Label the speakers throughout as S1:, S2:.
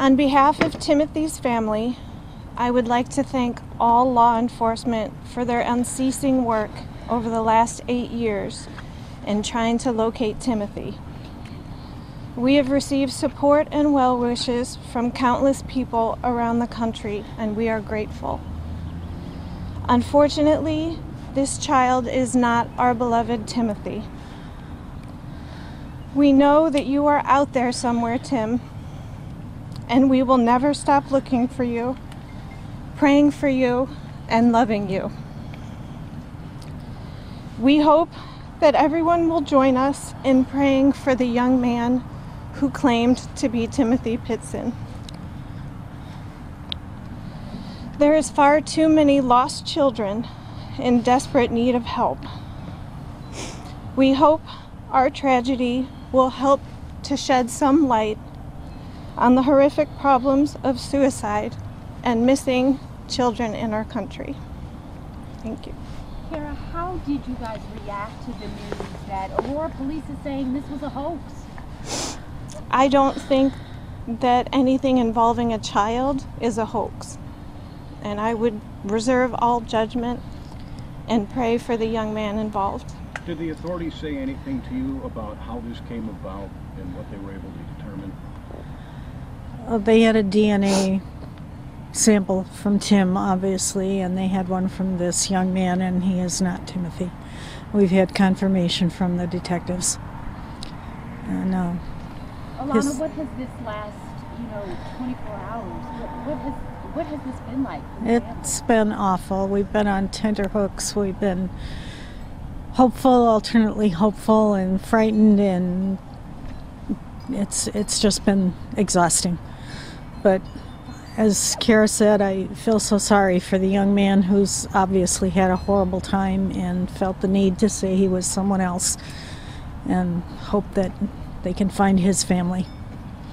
S1: On behalf of Timothy's family, I would like to thank all law enforcement for their unceasing work over the last 8 years in trying to locate Timothy. We have received support and well wishes from countless people around the country, and we are grateful. Unfortunately, this child is not our beloved Timothy. We know that you are out there somewhere, Tim, and we will never stop looking for you, praying for you, and loving you. We hope that everyone will join us in praying for the young man who claimed to be Timmothy Pitzen. There is far too many lost children in desperate need of help. We hope our tragedy will help to shed some light on the horrific problems of suicide and missing children in our country. Thank you.
S2: Kara, how did you guys react to the news that Aurora Police is saying this was a hoax?
S1: I don't think that anything involving a child is a hoax, and I would reserve all judgment and pray for the young man involved.
S3: Did the authorities say anything to you about how this came about and what they were able to determine?
S4: They had a DNA sample from Tim, obviously, and they had one from this young man, and he is not Timothy. We've had confirmation from the detectives.
S2: Alana, what has this last, 24 hours, what has this been like?
S4: It's been awful. We've been on tenterhooks. We've been hopeful, alternately hopeful, and frightened, and it's just been exhausting. But as Kara said, I feel so sorry for the young man who's obviously had a horrible time and felt the need to say he was someone else, and hope that they can find his family.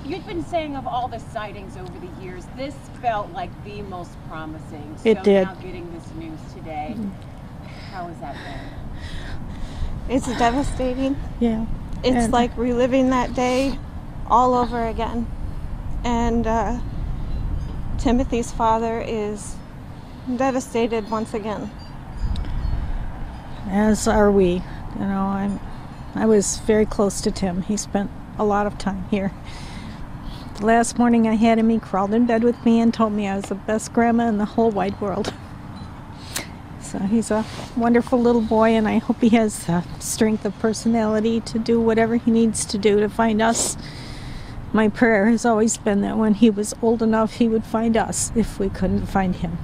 S2: You've been saying of all the sightings over the years, this felt like the most promising.
S4: It did.
S2: Now getting this news today, how has that been?
S1: It's devastating.
S4: Yeah.
S1: It's like reliving that day all over again. And Timothy's father is devastated once again.
S4: As are we. I was very close to Tim. He spent a lot of time here. The last morning I had him, he crawled in bed with me and told me I was the best grandma in the whole wide world. So he's a wonderful little boy, and I hope he has the strength of personality to do whatever he needs to do to find us. My prayer has always been that when he was old enough, he would find us if we couldn't find him.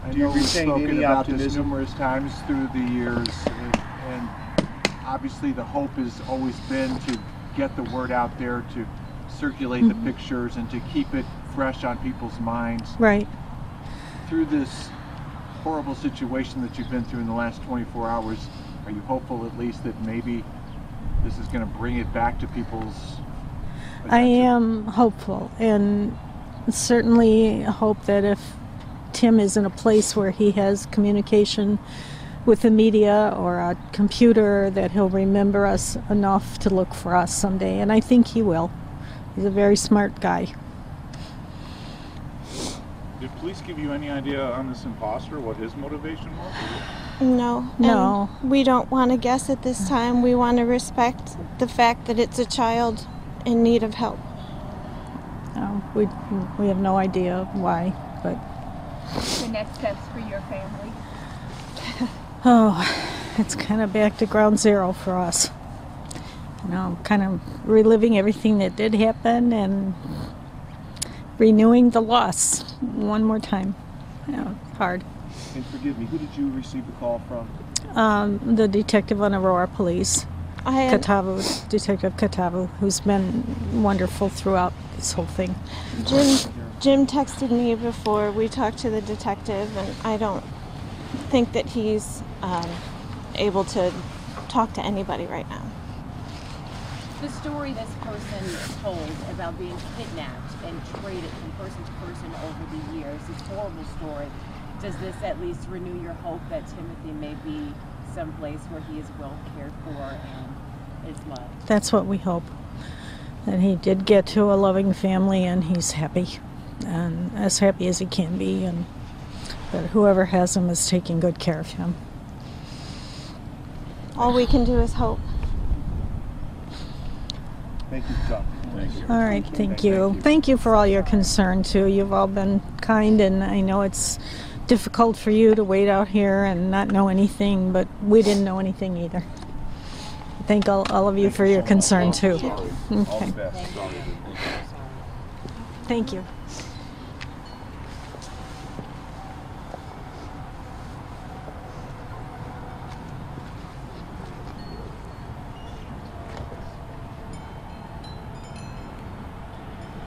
S5: I know we've spoken about this numerous times through the years, and obviously the hope has always been to get the word out there, to circulate the pictures, and to keep it fresh on people's minds.
S4: Right.
S5: Through this horrible situation that you've been through in the last 24 hours, are you hopeful at least that maybe this is going to bring it back to people's attention?
S4: I am hopeful, and certainly hope that if Tim is in a place where he has communication with the media or a computer, that he'll remember us enough to look for us someday, and I think he will. He's a very smart guy.
S6: Did police give you any idea on this imposter, what his motivation was?
S1: No.
S4: No.
S1: And we don't want to guess at this time. We want to respect the fact that it's a child in need of help.
S4: We have no idea why, but...
S2: The next steps for your family?
S4: It's kind of back to ground zero for us. Kind of reliving everything that did happen and renewing the loss one more time. Hard.
S5: And forgive me, who did you receive the call from?
S4: The detective on Aurora Police, Detective Katavu, who's been wonderful throughout this whole thing.
S1: Jim texted me before we talked to the detective, and I don't think that he's able to talk to anybody right now.
S2: The story this person told about being kidnapped and traded from person to person over the years, this horrible story, does this at least renew your hope that Timothy may be someplace where he is well cared for and is loved?
S4: That's what we hope. that he did get to a loving family, and he's happy, and as happy as he can be, and that whoever has him is taking good care of him.
S1: All we can do is hope.
S5: Thank you, Chuck.
S3: Thank you.
S4: All right, thank you. Thank you for all your concern, too. You've all been kind, and I know it's difficult for you to wait out here and not know anything, but we didn't know anything either. Thank all of you for your concern, too.
S6: All
S4: Okay.
S6: the best.
S4: Thank you.